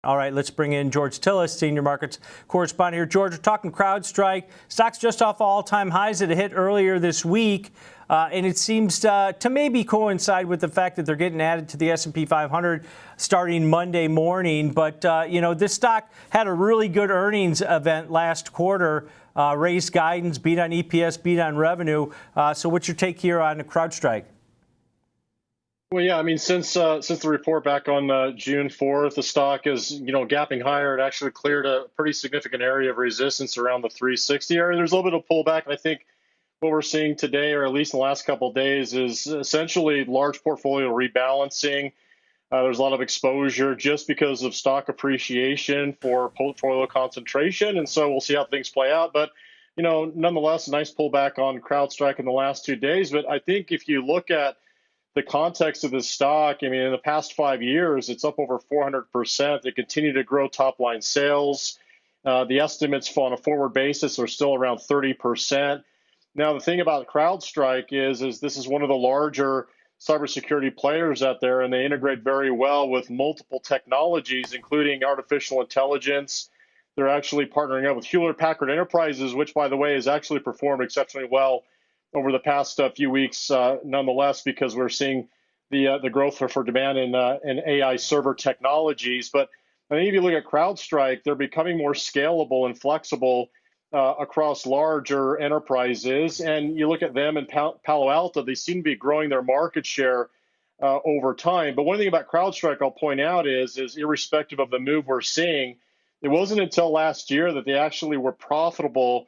All right, let's bring in George Tillis, senior markets correspondent here. George, we're talking CrowdStrike. Stock's just off all-time highs that it hit earlier this week, and it seems to maybe coincide with the fact that they're getting added to the S&P 500 starting Monday morning. But, this stock had a really good earnings event last quarter, raised guidance, beat on EPS, beat on revenue. So what's your take here on CrowdStrike? Well, yeah, I mean, since the report back on June 4th, the stock is, gapping higher. It actually cleared a pretty significant area of resistance around the 360 area. There's a little bit of pullback, and I think what we're seeing today, or at least in the last couple of days, is essentially large portfolio rebalancing. There's a lot of exposure just because of stock appreciation for portfolio concentration, and so we'll see how things play out. But, nonetheless, a nice pullback on CrowdStrike in the last 2 days. But I think if you look at the context of this stock, I mean, in the past 5 years, it's up over 400%. They continue to grow top line sales. The estimates on a forward basis are still around 30%. Now, the thing about CrowdStrike is this is one of the larger cybersecurity players out there, and they integrate very well with multiple technologies, including artificial intelligence. They're actually partnering up with Hewlett Packard Enterprises, which, by the way, has actually performed exceptionally well over the past few weeks, nonetheless, because we're seeing the growth for demand in AI server technologies. But I think if you look at CrowdStrike, they're becoming more scalable and flexible across larger enterprises. And you look at them in Palo Alto, they seem to be growing their market share over time. But one thing about CrowdStrike I'll point out is irrespective of the move we're seeing, it wasn't until last year that they actually were profitable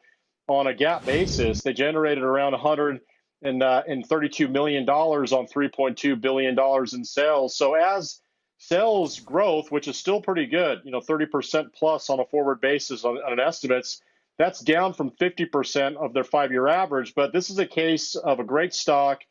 on a GAAP basis. They generated around $132 million on $3.2 billion in sales. So as sales growth, which is still pretty good, 30% plus on a forward basis on estimates, that's down from 50% of their 5-year average. But this is a case of a great stock,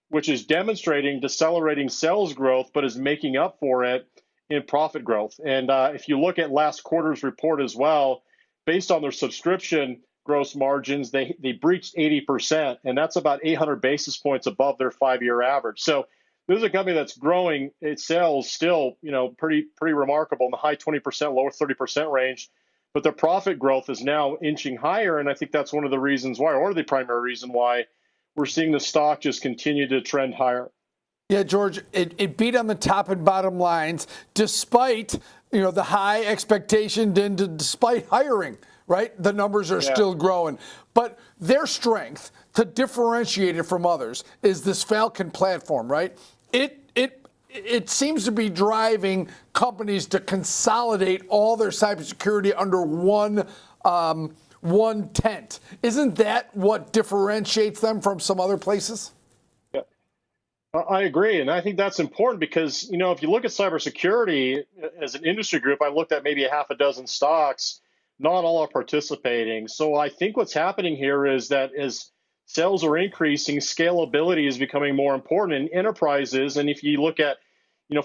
which is demonstrating decelerating sales growth, but is making up for it in profit growth. And if you look at last quarter's report as well, based on their subscription gross margins, they breached 80%, and that's about 800 basis points above their 5-year average. So this is a company that's growing its sales still, pretty remarkable in the high 20%, lower 30% range, but their profit growth is now inching higher, and I think that's one of the reasons why, or the primary reason why, we're seeing the stock just continue to trend higher. Yeah, George, it beat on the top and bottom lines, despite the high expectation and despite hiring. Right? The numbers are still growing. But their strength to differentiate it from others is this Falcon platform, right? It seems to be driving companies to consolidate all their cybersecurity under one tent. Isn't that what differentiates them from some other places? Yeah, I agree. And I think that's important because, if you look at cybersecurity as an industry group, I looked at maybe a half a dozen stocks. Not all are participating. So I think what's happening here is that as sales are increasing, scalability is becoming more important in enterprises. And if you look at,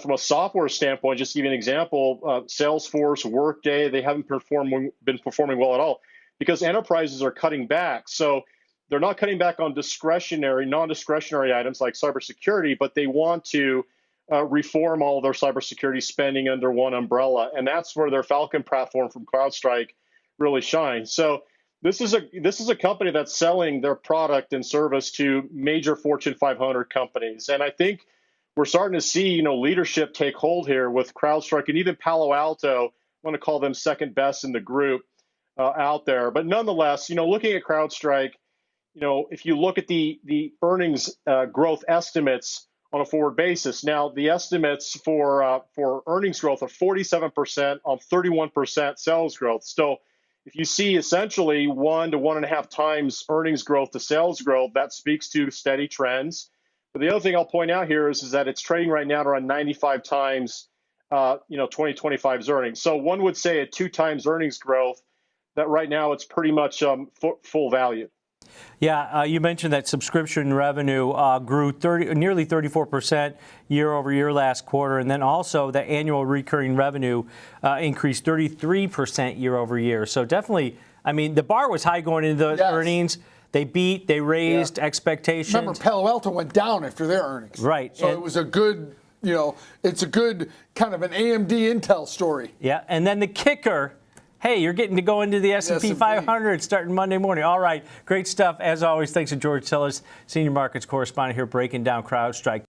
from a software standpoint, just to give you an example, Salesforce, Workday, they haven't been performing well at all because enterprises are cutting back. So they're not cutting back on non-discretionary items like cybersecurity, but they want to reform all of their cybersecurity spending under one umbrella. And that's where their Falcon platform from CrowdStrike really shines. So this is a company that's selling their product and service to major Fortune 500 companies. And I think we're starting to see, leadership take hold here with CrowdStrike and even Palo Alto. I want to call them second best in the group out there. But nonetheless, looking at CrowdStrike, if you look at the earnings growth estimates on a forward basis. Now, the estimates for earnings growth are 47% on 31% sales growth. So if you see essentially 1 to 1.5 times earnings growth to sales growth, that speaks to steady trends. But the other thing I'll point out here is that it's trading right now at around 95 times 2025's earnings. So one would say at 2 times earnings growth, that right now it's pretty much full value. Yeah, you mentioned that subscription revenue grew nearly 34% year over year last quarter, and then also the annual recurring revenue increased 33% year over year. So definitely, I mean, the bar was high going into the earnings. They raised expectations. Remember, Palo Alto went down after their earnings. Right. So it was a good it's a good kind of an AMD Intel story. Yeah, and then the kicker, hey, you're getting to go into the S&P 500 starting Monday morning. All right, great stuff. As always, thanks to George Tillis, Senior Markets Correspondent here breaking down CrowdStrike.